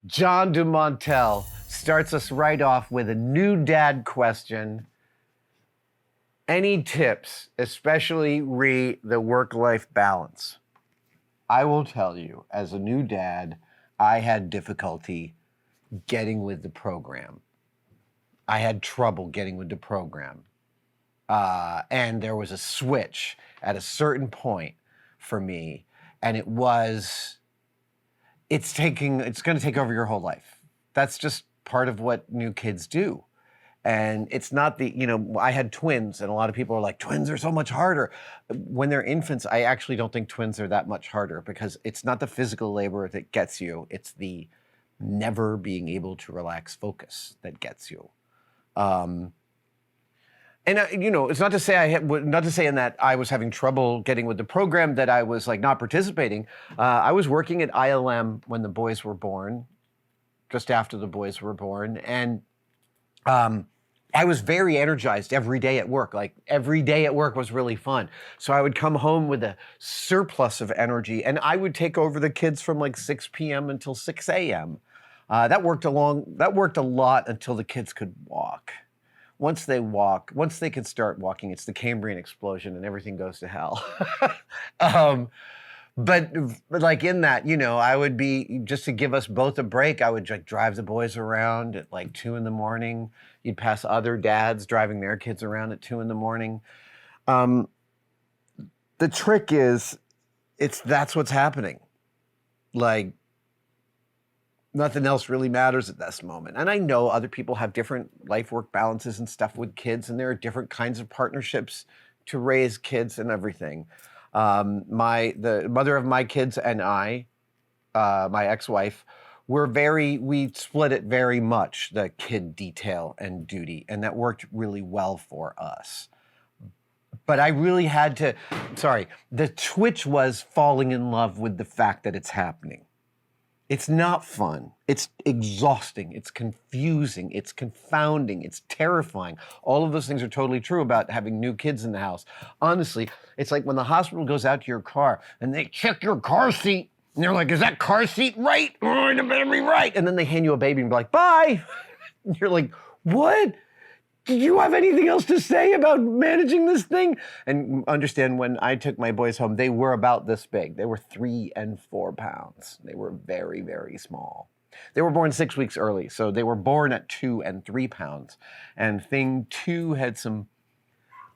John DuMontelle starts us right off with a new dad question. Any tips, especially re the work-life balance? I will tell you, as a new dad, I had difficulty getting with the program. I had trouble getting with the program. And there was a switch at a certain point for me, and it's going to take over your whole life. That's just part of what new kids do. And it's not I had twins, and a lot of people are like, twins are so much harder. When they're infants, I actually don't think twins are that much harder, because it's not the physical labor that gets you, it's the never being able to relax focus that gets you. It's not to say not to say in that I was having trouble getting with the program, that I was like not participating. I was working at ILM when the boys were born, just after the boys were born, and I was very energized every day at work. Like, every day at work was really fun. So I would come home with a surplus of energy, and I would take over the kids from like 6 p.m. until 6 a.m. That worked a lot until the kids could walk. Once they could start walking, it's the Cambrian explosion and everything goes to hell. But like in that, I would be, just to give us both a break, I would like drive the boys around at like 2 a.m. You'd pass other dads driving their kids around at 2 a.m. The trick is, that's what's happening. Like, nothing else really matters at this moment. And I know other people have different life-work balances and stuff with kids, and there are different kinds of partnerships to raise kids and everything. The mother of my kids and I, my ex-wife, we split it very much, the kid detail and duty, and that worked really well for us. But I really had to, the twitch was falling in love with the fact that it's happening. It's not fun. It's exhausting. It's confusing. It's confounding. It's terrifying. All of those things are totally true about having new kids in the house. Honestly, it's like when the hospital goes out to your car and they check your car seat and they're like, is that car seat right? Oh, it better be right. And then they hand you a baby and be like, bye. And you're like, what? Did you have anything else to say about managing this thing? And understand, when I took my boys home, they were about this big. They were 3 and 4 pounds. They were very, very small. They were born 6 weeks early, so they were born at 2 and 3 pounds. And thing 2 had some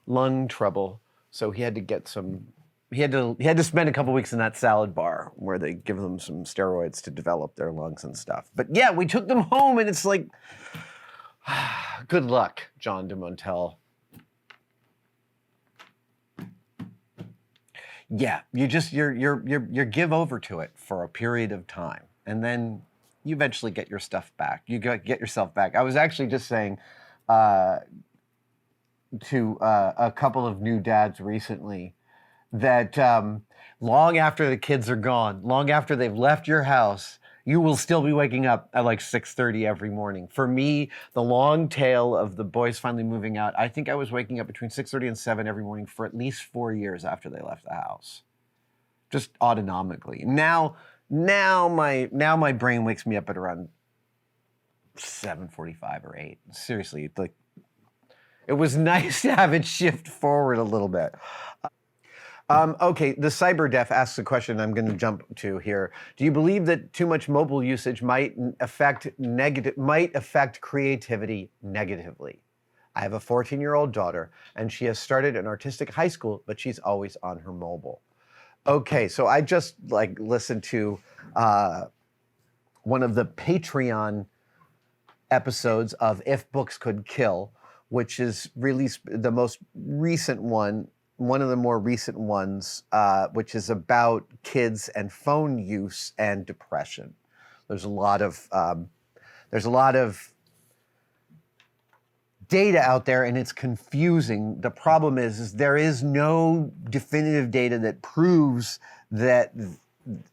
lung trouble, so he had to spend a couple weeks in that salad bar where they give them some steroids to develop their lungs and stuff. But yeah, we took them home, and it's like, good luck, John DuMontelle. Yeah, you give over to it for a period of time, and then you eventually get your stuff back. You get yourself back. I was actually just saying to a couple of new dads recently that long after the kids are gone, long after they've left your house, you will still be waking up at like 6:30 every morning. For me, the long tail of the boys finally moving out, I think I was waking up between 6:30 and 7 every morning for at least 4 years after they left the house. Just autonomically. Now my brain wakes me up at around 7:45 or 8. Seriously, like, it was nice to have it shift forward a little bit. Okay, the CyberDeaf asks a question I'm going to jump to here. Do you believe that too much mobile usage might affect creativity negatively? I have a 14-year-old daughter, and she has started an artistic high school, but she's always on her mobile. Okay, so I just listened to one of the Patreon episodes of If Books Could Kill, which is released, the most recent one of the more recent ones, which is about kids and phone use and depression. There's a lot of data out there, and it's confusing. The problem is there is no definitive data that proves that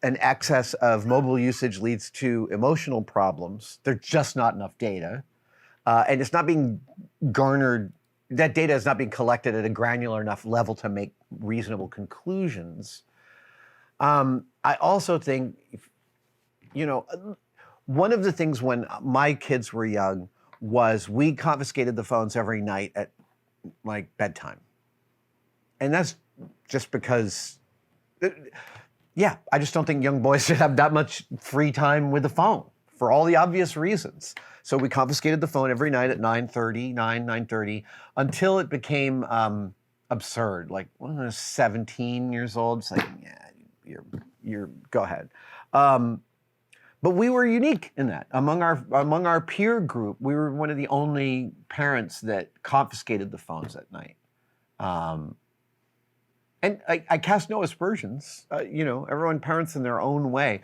an excess of mobile usage leads to emotional problems. There's just not enough data, and it's not being garnered. That data is not being collected at a granular enough level to make reasonable conclusions. I also think, one of the things when my kids were young was we confiscated the phones every night at like bedtime. And that's just because, yeah, I just don't think young boys should have that much free time with the phone for all the obvious reasons. So we confiscated the phone every night at 9:30 until it became absurd. Like when I was 17 years old, it's like, yeah, you're go ahead. But we were unique in that. Among our peer group, we were one of the only parents that confiscated the phones at night. And I cast no aspersions. Everyone parents in their own way.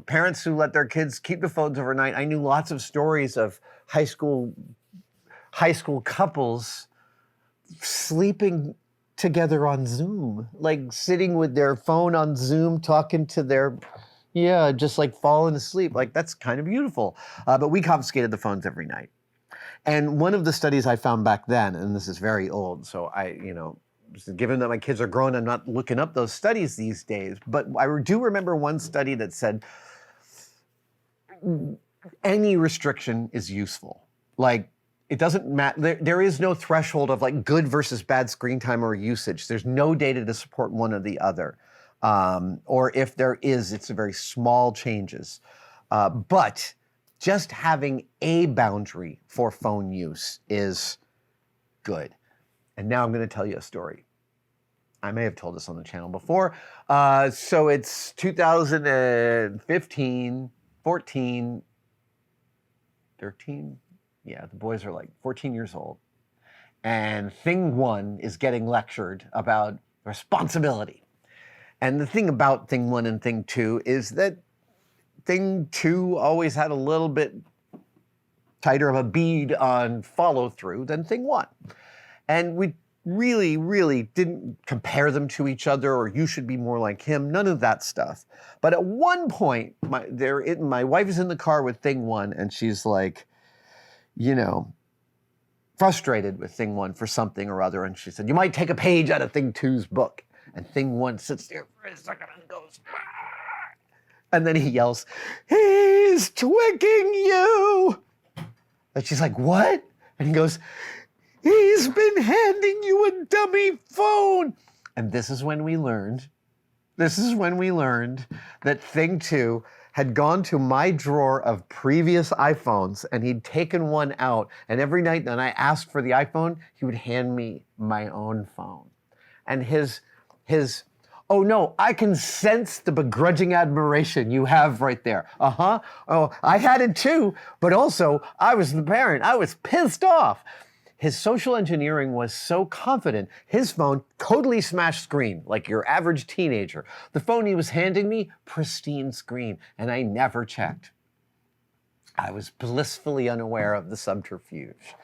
Parents who let their kids keep the phones overnight. I knew lots of stories of high school couples sleeping together on Zoom, like sitting with their phone on Zoom, talking to their, just like falling asleep. Like that's kind of beautiful. But we confiscated the phones every night. And one of the studies I found back then, and this is very old, so given that my kids are grown, I'm not looking up those studies these days, but I do remember one study that said any restriction is useful. Like, it doesn't matter. There is no threshold of like good versus bad screen time or usage. There's no data to support one or the other. Or if there is, it's very small changes. But just having a boundary for phone use is good. And now I'm going to tell you a story. I may have told this on the channel before. So it's 2015, 14, 13. Yeah, the boys are like 14 years old. And thing one is getting lectured about responsibility. And the thing about thing one and thing two is that thing two always had a little bit tighter of a bead on follow through than thing one. And we really, really didn't compare them to each other or you should be more like him, none of that stuff. But at one point, my wife is in the car with thing one and she's like, frustrated with thing one for something or other. And she said, you might take a page out of thing two's book. And thing one sits there for a second and goes, "Ah!" And then he yells, he's twicking you. And she's like, what? And he goes, he's been handing you a dummy phone. And this is when we learned that thing two had gone to my drawer of previous iPhones and he'd taken one out. And every night that I asked for the iPhone, he would hand me my own phone. And his, oh no, I can sense the begrudging admiration you have right there. Oh, I had it too, but also I was the parent. I was pissed off. His social engineering was so confident, his phone totally smashed screen, like your average teenager. The phone he was handing me, pristine screen, and I never checked. I was blissfully unaware of the subterfuge.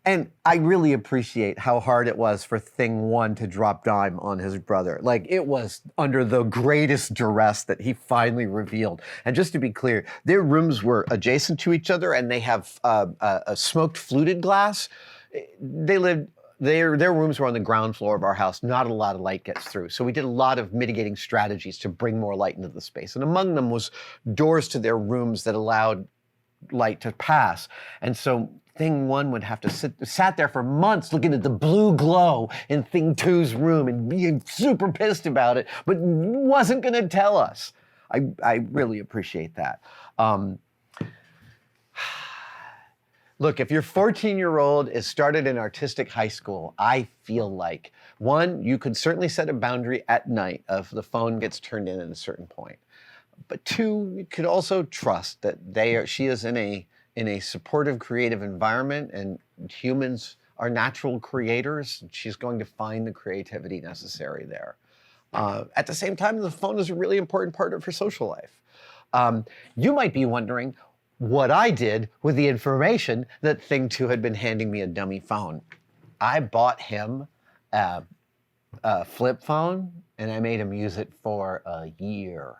And I really appreciate how hard it was for thing one to drop dime on his brother. Like, it was under the greatest duress that he finally revealed. And just to be clear, their rooms were adjacent to each other and they have a smoked fluted glass. Their rooms were on the ground floor of our house. Not a lot of light gets through. So we did a lot of mitigating strategies to bring more light into the space. And among them was doors to their rooms that allowed light to pass. And so thing one would have to sat there for months looking at the blue glow in thing two's room and being super pissed about it, but wasn't going to tell us. I really appreciate that. Look, if your 14-year-old is started in artistic high school, I feel like, one, you could certainly set a boundary at night of the phone gets turned in at a certain point. But two, you could also trust that she is in a supportive, creative environment, and humans are natural creators. She's going to find the creativity necessary there. At the same time, the phone is a really important part of her social life. You might be wondering what I did with the information that thing two had been handing me a dummy phone. I bought him a flip phone, and I made him use it for a year.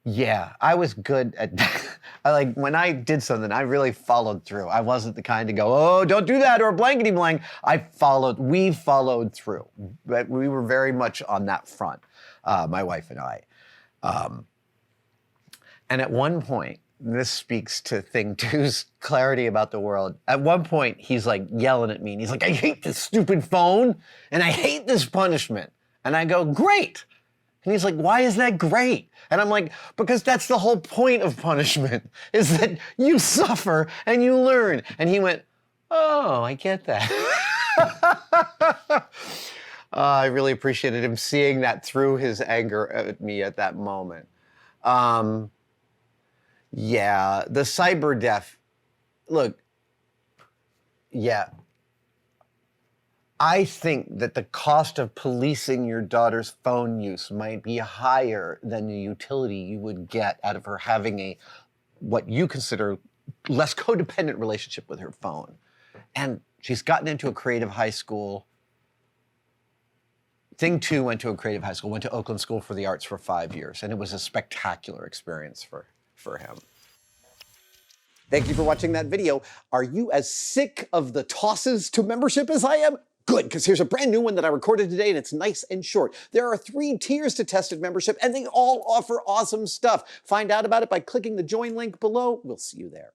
Yeah, I was good at like when I did something, I really followed through. I wasn't the kind to go, oh, don't do that or blankety blank. We followed through. But we were very much on that front, my wife and I. And at one point, this speaks to thing two's clarity about the world. At one point, he's like yelling at me and he's like, I hate this stupid phone and I hate this punishment. And I go, great. And he's like, why is that great? And I'm like, because that's the whole point of punishment, is that you suffer and you learn. And he went, oh, I get that. I really appreciated him seeing that through his anger at me at that moment. Yeah, the CyberDeaf, look, yeah. I think that the cost of policing your daughter's phone use might be higher than the utility you would get out of her having what you consider less codependent relationship with her phone. And she's gotten into a creative high school. Thing two went to a creative high school, went to Oakland School for the Arts for 5 years, and it was a spectacular experience for him. Thank you for watching that video. Are you as sick of the tosses to membership as I am? Good, because here's a brand new one that I recorded today, and it's nice and short. There are 3 tiers to Tested membership, and they all offer awesome stuff. Find out about it by clicking the join link below. We'll see you there.